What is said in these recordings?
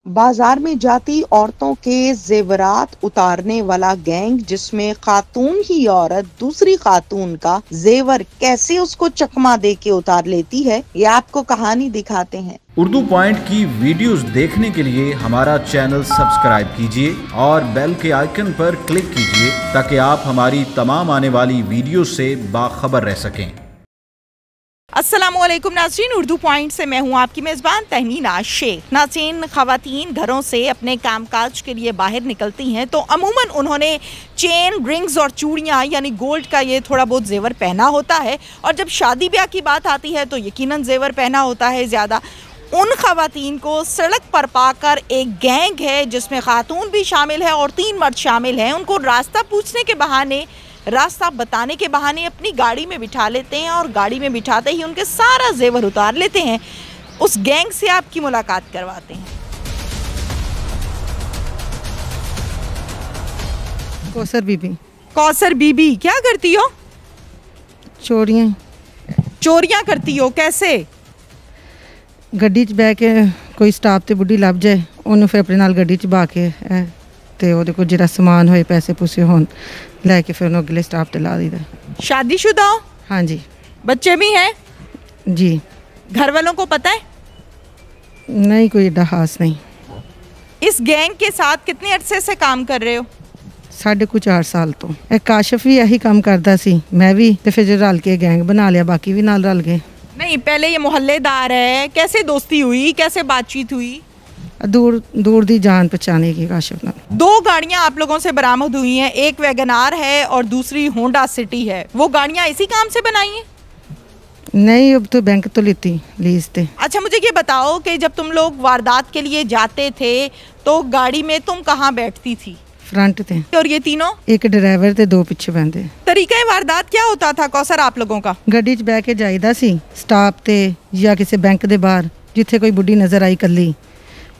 बाजार में जाती औरतों के जेवरात उतारने वाला गैंग, जिसमें खातून ही औरत दूसरी खातून का जेवर कैसे उसको चकमा दे के उतार लेती है, ये आपको कहानी दिखाते हैं। उर्दू पॉइंट की वीडियोस देखने के लिए हमारा चैनल सब्सक्राइब कीजिए और बेल के आइकन पर क्लिक कीजिए ताकि आप हमारी तमाम आने वाली वीडियो से बाखबर रह सकें। अस्सलामुअलैकुम नाज़रीन, उर्दू पॉइंट से मैं हूं आपकी मेज़बान तहमीना शेख। नाज़रीन, ख़वातीन घरों से अपने कामकाज के लिए बाहर निकलती हैं तो अमूमन उन्होंने चेन, रिंग्स और चूड़ियाँ यानी गोल्ड का ये थोड़ा बहुत जेवर पहना होता है, और जब शादी ब्याह की बात आती है तो यकीनन जेवर पहना होता है ज़्यादा। उन ख़वातीन को सड़क पर पाकर एक गैंग है जिसमें खातून भी शामिल है और 3 मर्द शामिल हैं, उनको रास्ता पूछने के बहाने, रास्ता बताने के बहाने अपनी गाड़ी में बिठा लेते हैं और गाड़ी में बिठाते ही उनके सारा जेवर उतार लेते हैं। उस गैंग से आपकी मुलाकात करवाते हैं। कौसर बीबी। कौसर बीबी, क्या करती हो? चोरियां करती हो? कैसे? गड्डी च बह के कोई स्टाफ ते बुढ़ी लभ जाए, उन्होंने फिर अपने नाल गड्डी च बा के ते ओहदे कोल जिहड़ा समान होए, पैसे पूसे होन, लैके फिर उन्होंने अगले स्टाफ ते ला दीदा। शादीशुदा हो? हाँ जी। बच्चे भी हैं? जी। घर वालों को पता है? नहीं, कोई एडा खास नहीं। इस गैंग के साथ कितने अरसे से काम कर रहे हो? 4.5 साल तो। एक काशिफ भी यही काम करता सी, मैं भी, ते फिर रल के गैंग बना लिया, बाकी भी नाल रल गए। नहीं, पहले ये मोहल्लेदार है, कैसे दोस्ती हुई, कैसे बातचीत हुई? दूर दूर दी जान पहचाने की काशिफ नाल। 2 गाड़ियां आप लोगों से बरामद हुई हैं, एक वैगनार है और दूसरी होंडा सिटी है। वो गाड़ियां इसी काम से बनाई हैं? नहीं, अब तो बैंक तो लेती लीज पे। अच्छा, मुझे ये बताओ कि जब तुम लोग वारदात के लिए जाते थे तो गाड़ी में तुम कहाँ बैठती थी? फ्रंट थे। और ये तीनों? एक ड्राइवर ते 2 पिछे बंदे। तरीका वारदात क्या होता था कौसर आप लोगों का? गड्डी च बह के जाईदा सी स्टाफ ते या किसी बैंक दे बाहर, जिथे कोई बुढ़ी नज़र आई कल्ली,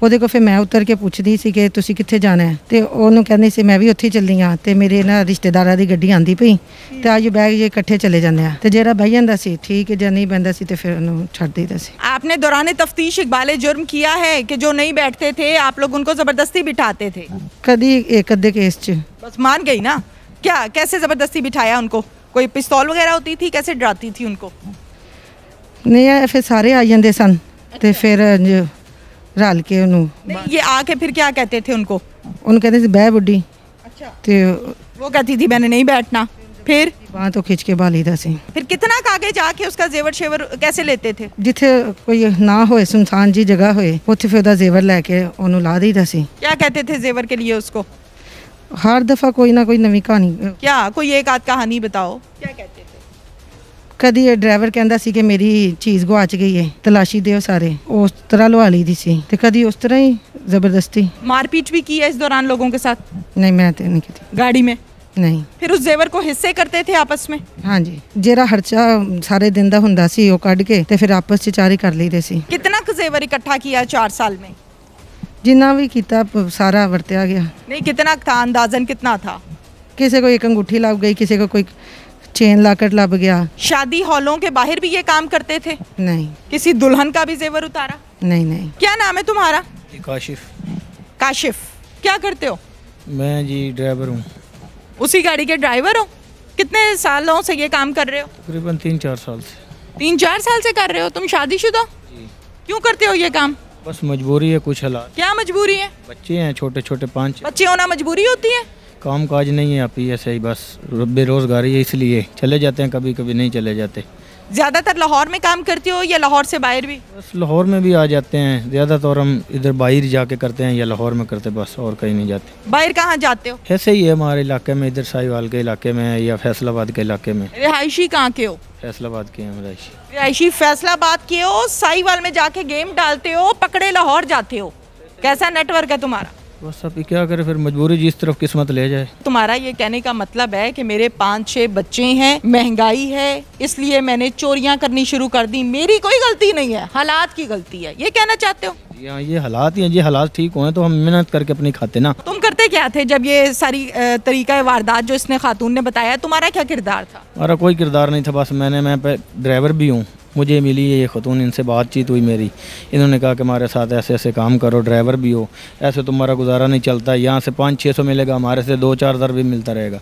ਉਹਦੇ ਕੋ ਫਿਰ ਮੈਂ ਉਤਰ ਕੇ ਪੁੱਛਦੀ ਸੀ ਕਿ ਤੁਸੀਂ ਕਿੱਥੇ ਜਾਣਾ ਹੈ, ਤੇ ਉਹਨੂੰ ਕਹਿੰਦੀ ਸੀ ਮੈਂ ਵੀ ਉੱਥੇ ਚੱਲੀ ਆ, ਤੇ ਮੇਰੇ ਨਾ ਰਿਸ਼ਤੇਦਾਰਾਂ ਦੀ ਗੱਡੀ ਆਂਦੀ ਪਈ, ਤੇ ਆਜੋ ਬੈਗ ਜੇ ਇਕੱਠੇ ਚਲੇ ਜਾਂਦੇ ਆ, ਤੇ ਜਿਹੜਾ ਬਹਿ ਜਾਂਦਾ ਸੀ ਠੀਕ ਹੈ, ਜੇ ਨਹੀਂ ਬਹਿੰਦਾ ਸੀ ਤੇ ਫਿਰ ਉਹਨੂੰ ਛੱਡ ਦਈਦਾ ਸੀ। आपने दौरान तफ्तीश इकबाल जुर्म किया है कि जो नहीं बैठते थे आप लोग उनको जबरदस्ती बिठाते थे? कभी एक अद्धे केस च। बस मान गई ना? क्या, कैसे जबरदस्ती बिठाया उनको? कोई पिस्तौल वगैरह होती थी? कैसे डराती थी उनको? नहीं, फिर सारे आ जाते सन, ते फिर रल के नहीं, ये आके फिर क्या कहते थे उनको? उन्होंने कहते थे बह बुढ़ी। अच्छा। तो वो कहती थी मैंने नहीं बैठना, फिर बांह तो खिंच के बालीदा सी। फिर कितना आगे जाके उसका जेवर शेवर कैसे लेते थे? जिथे कोई ना होए, सुनसान जी जगह होए, उत्थे फिर उहदा जेवर लैके ओनू ला दीदा सी। क्या कहते थे जेवर के लिए उसको? हर दफा कोई ना कोई नवी कहानी। क्या कोई एक आध कहानी बताओ, क्या कहते थे? कदी ड्राइवर कहता सी कि मेरी चीज़ गुआच गई है, तलाशी दो सारे, उस तरह लवा ली दी सी, ते कदी उस तरह ही जबरदस्ती। मारपीट भी की है इस दौरान लोगों के साथ? नहीं, मैं तो नहीं की। गाड़ी में? नहीं। फिर उस जेवर को हिस्से करते थे आपस में? हाँ जी, जेरा खर्चा सारे दिन का हुंदा सी वो कढ़ के ते फिर आपस च चारी कर लईदे सी। कितना जेवर इकट्ठा किया 4 साल में? जिन्ना भी कीता सारा वरत्या गया। नहीं, कितना था अंदाजन, कितना था? किसी को एक अंगूठी लग गई, किसी को कोई चेन लाकर लग गया। शादी हॉलों के बाहर भी ये काम करते थे? नहीं। किसी दुल्हन का भी जेवर उतारा? नहीं नहीं। क्या नाम है तुम्हारा? काशिफ। काशिफ, क्या करते हो? मैं जी ड्राइवर हूँ। उसी गाड़ी के ड्राइवर हो? कितने सालों से ये काम कर रहे हो? तकरीबन 3-4 साल से। 3-4 साल से कर रहे हो? तुम शादीशुदा? जी। क्यों करते हो ये काम? बस मजबूरी है, कुछ हालात। क्या मजबूरी है? बच्चे हैं छोटे छोटे, 5 बच्चे होना मजबूरी होती है? काम काज नहीं है, आप ही ऐसे ही बस बेरोजगारी है, इसलिए चले जाते हैं, कभी कभी नहीं चले जाते। ज्यादातर लाहौर में काम करते हो या लाहौर से बाहर भी? बस लाहौर में भी आ जाते हैं, ज़्यादातर हम इधर बाहर जाके करते हैं या लाहौर में करते, बस और कहीं नहीं जाते। बाहर कहाँ जाते हो? ऐसे ही है हमारे इलाके में, इधर साहिवाल के इलाके में या फैसलाबाद के इलाके में। रिहायशी कहाँ के हो? फैसलाबाद के हैं रिहायशी। रिहायशी फैसलाबाद के हो, साहिवाल में जाके गेम डालते हो, पकड़े लाहौर जाते हो। कैसा नेटवर्क है तुम्हारा? बस अभी क्या करें, फिर मजबूरी जिस तरफ किस्मत ले जाए। तुम्हारा ये कहने का मतलब है कि मेरे 5-6 बच्चे हैं, महंगाई है, इसलिए मैंने चोरियां करनी शुरू कर दी, मेरी कोई गलती नहीं है, हालात की गलती है, ये कहना चाहते हो? हाँ, ये हालात ही हैं, ये हालात ठीक हुए तो हम मेहनत करके अपनी खाते ना। तुम करते क्या थे जब ये सारी तरीका वारदात जो इसने खातून ने बताया? तुम्हारा क्या किरदार था? हमारा कोई किरदार नहीं था, बस मैं ड्राइवर भी हूँ, मुझे मिली है ये खतून, इनसे बातचीत हुई मेरी। इन्होंने कहा कि हमारे साथ ऐसे ऐसे काम करो, ड्राइवर भी हो, ऐसे तुम्हारा गुजारा नहीं चलता, यहाँ से 500-600 मिलेगा, हमारे से 2-4 हज़ार भी मिलता रहेगा।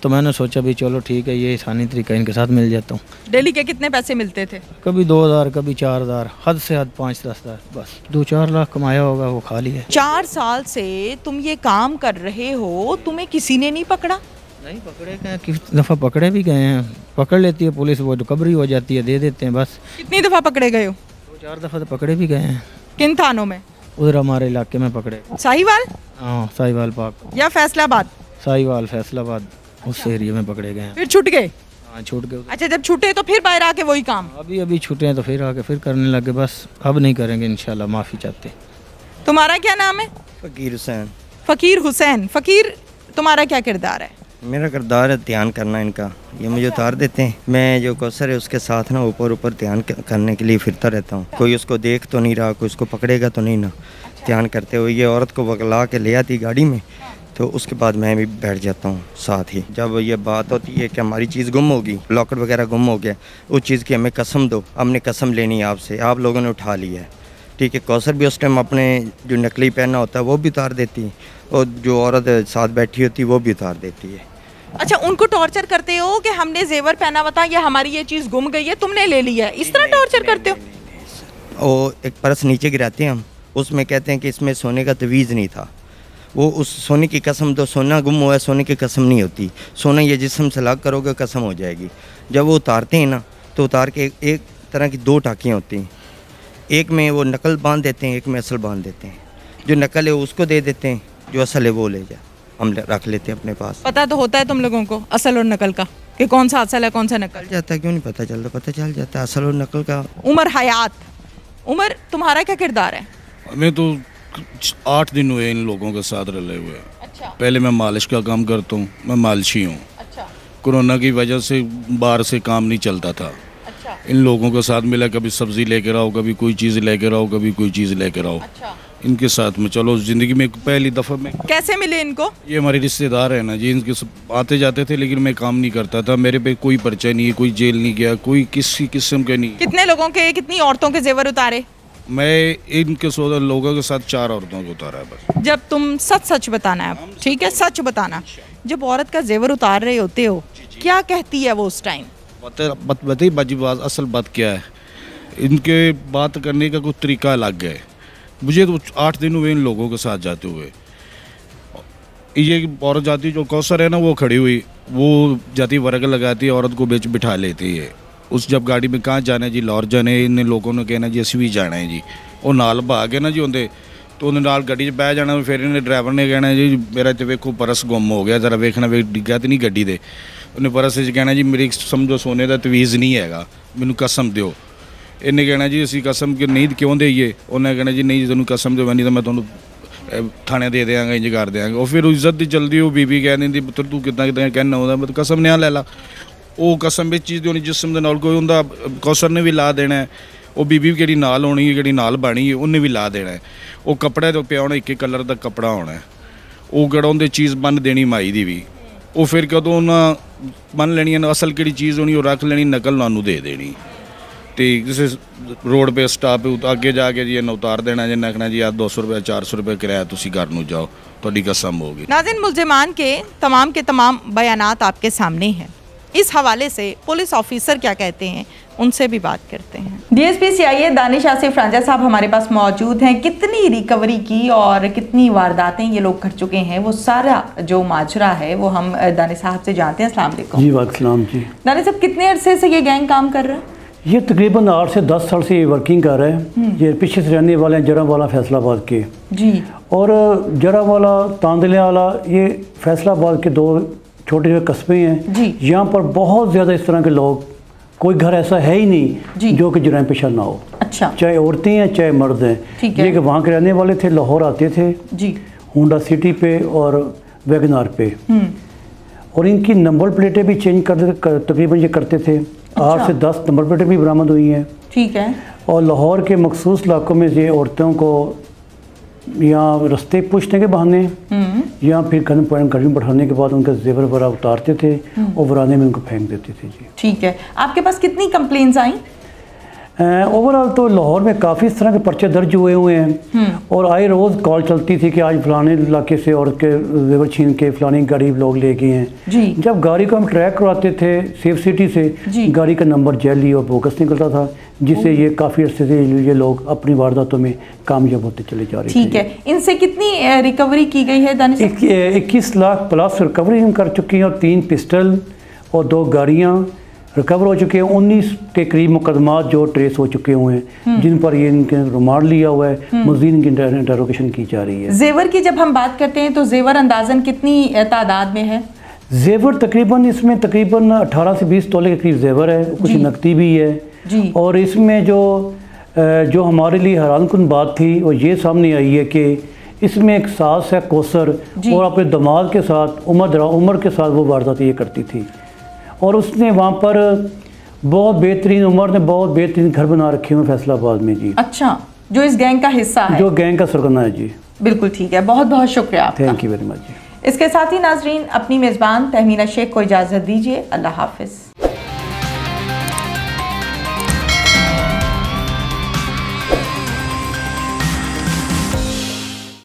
तो मैंने सोचा भी चलो ठीक है, ये आसानी तरीका इनके साथ मिल जाता हूँ। डेली के कितने पैसे मिलते थे? कभी 2,000, कभी 4,000, हद से हद 5-10 हज़ार, बस 2-4 लाख कमाया होगा, वो खा लिया। 4 साल से तुम ये काम कर रहे हो, तुम्हें किसी ने नहीं पकड़ा? नहीं पकड़े गए, किस दफ़ा पकड़े भी गए हैं, पकड़ लेती है पुलिस, वो रिकवरी हो जाती है, दे देते हैं बस। कितनी दफ़ा पकड़े गए हो? 2-4 दफ़ा तो पकड़े भी गए हैं। किन थानों में? उधर हमारे इलाके में पकड़े। साहिवाल? हाँ, साहिवाल पाक या फैसलाबाद? साहिवाल फैसलाबाद, उस एरिया में पकड़े गए हैं। फिर छूट गए? हाँ छूट गए। अच्छा, जब छूटे तो फिर बाहर आके वही काम? अभी छूटे हैं तो फिर आके फिर करने लगे, बस अब नहीं करेंगे इंशाल्लाह, माफ़ी चाहते। तुम्हारा क्या नाम है? फ़कीर हुसैन। फ़कीर हुसैन। फ़कीर, तुम्हारा क्या किरदार है? मेरा किरदार है ध्यान करना इनका। ये मुझे उतार देते हैं, मैं जो कौसर है उसके साथ ना ऊपर ऊपर ध्यान करने के लिए फिरता रहता हूँ। कोई उसको देख तो नहीं रहा, कोई उसको पकड़ेगा तो नहीं ना। ध्यान करते हुए ये औरत को बगला के ले आती गाड़ी में, तो उसके बाद मैं भी बैठ जाता हूँ साथ ही। जब ये बात होती है कि हमारी चीज़ गुम होगी, लॉकर वगैरह गुम हो गया, उस चीज़ की हमें कसम दो, हमने कसम लेनी है आपसे, आप लोगों ने उठा लिया है, ठीक है। कौसर भी उस टाइम अपने जो नकली पहना होता है वो भी उतार देती है, और जो औरत साथ बैठी होती है वो भी उतार देती है। अच्छा, उनको टॉर्चर करते हो कि हमने जेवर पहना हुआ था या हमारी ये चीज़ गुम गई है, तुमने ले ली है, इस तरह टॉर्चर करते हो? वो एक पर्स नीचे गिराते हैं हम, उसमें कहते हैं कि इसमें सोने का तवीज़ नहीं था, वो उस सोने की कसम दो, सोना गुम हुआ है, सोने की कसम नहीं होती, सोना ये जिस्म से लाग करोगे कसम हो जाएगी। जब वो उतारते हैं ना, तो उतार के एक तरह की 2 टाँकियाँ होती हैं, एक में वो नकल बांध देते हैं, एक में असल बांध देते हैं। जो नकल है उसको दे देते हैं, जो असल है वो ले जा, हम रख लेते हैं अपने पास। पता तो होता है तुम लोगों को असल और नकल का, कि कौन सा असल है कौन सा नकल? जाता है, क्यों नहीं पता चलता? पता चल जाता है असल और नकल का। उमर हयात, उमर तुम्हारा क्या किरदार है? मैं तो 8 दिन हुए इन लोगों के साथ रले हुए। अच्छा। पहले मैं मालिश का काम करता हूँ, मैं मालिशी हूँ। अच्छा। कोरोना की वजह से बाहर से काम नहीं चलता था। अच्छा। इन लोगों के साथ मिला, कभी सब्जी लेकर आओ, कभी कोई चीज़ लेकर आओ, कभी कोई चीज़ लेकर आओ। अच्छा। इनके साथ में चलो, ज़िंदगी में पहली दफ़ा में। कैसे मिले इनको? ये हमारे रिश्तेदार हैं ना जी, इनके आते जाते थे, लेकिन मैं काम नहीं करता था, मेरे पे कोई पर्चा नहीं है, कोई जेल नहीं गया, कोई किसी किस्म के नहीं। कितने लोगों के, कितनी औरतों के जेवर उतारे? मैं इनके 16 लोगों के साथ 4 औरतों को उतारा है बस। जब तुम सच बताना है, ठीक है, सच बताना, जब औरत का जेवर उतार रहे होते हो, क्या कहती है वो उस टाइम? बताइए बाजी, बात असल बात क्या है, इनके बात करने का कुछ तरीका अलग है। मुझे तो 8 दिन हुए इन लोगों के साथ जाते हुए। ये औरत जाती, जो कौसर है ना, वो खड़ी हुई, वो जाती वर्ग लगाती है, औरत को बीच बिठा लेती है। उस जब गाड़ी में कहाँ जाना है जी, लाहौर जाने, इन लोगों ने कहना जी असी भी जाना है जी। वो नाल भाग के ना जी होंगे, तो उन्हें नाल गड्डी 'च बह जाना, फिर इन्हें ड्राइवर ने कहना जी मेरा तो वेखो पर्स गुम हो गया, जरा वेखना वे डिग्गा तो नहीं गड्डी दे। उन्हें पर्स कहना जी मेरी समझो सोने का तवीज़ नहीं हैगा, मैनू कसम दिओ। इन्हें कहना जी असी कसम कि नहीं क्यों देइए, उन्हें कहना जी नहीं तेन कसम दो, नहीं तो मैं तुहानू थाने दे देंगे, इंज कर देंगे। और फिर इज्जत दी चलती, वो बीबी कह देंगी पुत्र तू कितना कितना कहना होता, मतलब कसम नहीं लै ला। वो कसम भी चीज़ होनी, जिसम के नाल कोई होंदा, कौसर ने भी ला देना है, वो बीबी भी किहड़ी नाल होनी है, किहड़ी नाल बनी है, उन्हें भी ला देना है। वो कपड़े तो पिया होना, एक कलर का कपड़ा होना है, वो किहड़ा उन्हें चीज़ बन देनी माई दी भी। वो फिर कदों उन्हें बन लेनी है, असल किहड़ी चीज़ होनी, वो रख लेनी, नकल उन्होंने दे देनी। तो जिस रोड पे स्टाप अगे जाके जी इन्हें उतार देना, जिन्हें आखना जी 200 रुपये 400 रुपये किराया, तुसी घर नूं जाओ, तुहाडी कसम होगी। नाज़रीन, मुल्ज़िमान के तमाम बयानात आपके सामने हैं। इस हवाले से पुलिस ऑफिसर क्या कहते हैं, उनसे भी बात करते हैं। डीएसपी सीआईए दानिश आसिफ रांझा साहब हमारे पास मौजूद हैं। कितनी रिकवरी की और कितनी वारदातें ये लोग कर चुके हैं, वो सारा जो माजरा है वो हम दानिश साहब से जानते हैं। अस्सलाम वालेकुम। जी वालेकुम जी। दानिश साहब, कितने अरसे से ये गैंग काम कर रहा है? ये तकरीबन 8 से 10 साल से ये वर्किंग कर रहे हैं। ये पीछे से रहने वाले हैं जरावाला फैसलाबाद के जी, और जरावाला तांदले वाला, ये फैसलाबाद के 2 छोटे छोटे कस्बे हैं जी। यहाँ पर बहुत ज़्यादा इस तरह के लोग, कोई घर ऐसा है ही नहीं जो कि जुर्म पेशा ना हो। अच्छा। चाहे औरतें हैं चाहे मर्द हैं। ये कि वहाँ के रहने वाले थे, लाहौर आते थे जी, होंडा सिटी पे और वैगनार पे, और इनकी नंबर प्लेटें भी चेंज कर तकरीबन ये करते थे। 8 से 10 नंबर प्लेटें भी बरामद हुई हैं। ठीक है। और लाहौर के मखसूस इलाकों में ये औरतों को यहाँ रास्ते पूछने के बहाने या फिर गन पॉइंट गाड़ी में बैठाने के बाद उनका जेवर वगैरह उतारते थे और वराने में उनको फेंक देते थे जी। ठीक है। आपके पास कितनी कंप्लेंट्स आई? ओवरऑल तो लाहौर में काफ़ी इस तरह के पर्चे दर्ज हुए हैं और आए रोज़ कॉल चलती थी कि आज फलाने इलाके से और के जेवर छीन के फलाने गरीब लोग ले गए हैं। जब गाड़ी को हम ट्रैक करवाते थे सेफ सिटी से, गाड़ी का नंबर जैली और बोगस निकलता था, जिससे ये काफ़ी अर्से से ये लोग अपनी वारदातों में कामयाब होते चले जा रहे थे। ठीक है, इनसे कितनी रिकवरी की गई है दानिश? 21 लाख प्लस रिकवरी हम कर चुके हैं और 3 पिस्टल और 2 गाड़ियाँ रिकवर हो चुके हैं। 19 के करीब मुकदमात जो ट्रेस हो चुके हुए हैं, जिन पर ये इनके रिमांड लिया हुआ है, मज़ीद इनकी इंटरोगेशन की जा रही है। जेवर की जब हम बात करते हैं तो जेवर अंदाजन कितनी तादाद में है? जेवर तकरीबन इसमें तकरीबन 18 से 20 तोले के करीब जेवर है, कुछ नकदी भी है। और इसमें जो हमारे लिए हैरानकुन बात थी वो ये सामने आई है कि इसमें एक सास है कौसर और अपने दामाद के साथ उमर के साथ वो वारदात ये करती थी और उसने वहाँ पर बहुत बेहतरीन उमर ने बहुत बेहतरीन घर बना रखे हुए फैसलाबाद में जी। अच्छा, जो इस गैंग का हिस्सा है, जो गैंग का सरगना है जी। बिल्कुल ठीक है, बहुत बहुत शुक्रिया आपका। थैंक यू वेरी मच जी। इसके साथ ही नाजरीन, अपनी मेज़बान तहमीना शेख को इजाज़त दीजिए। अल्लाह हाफिज़।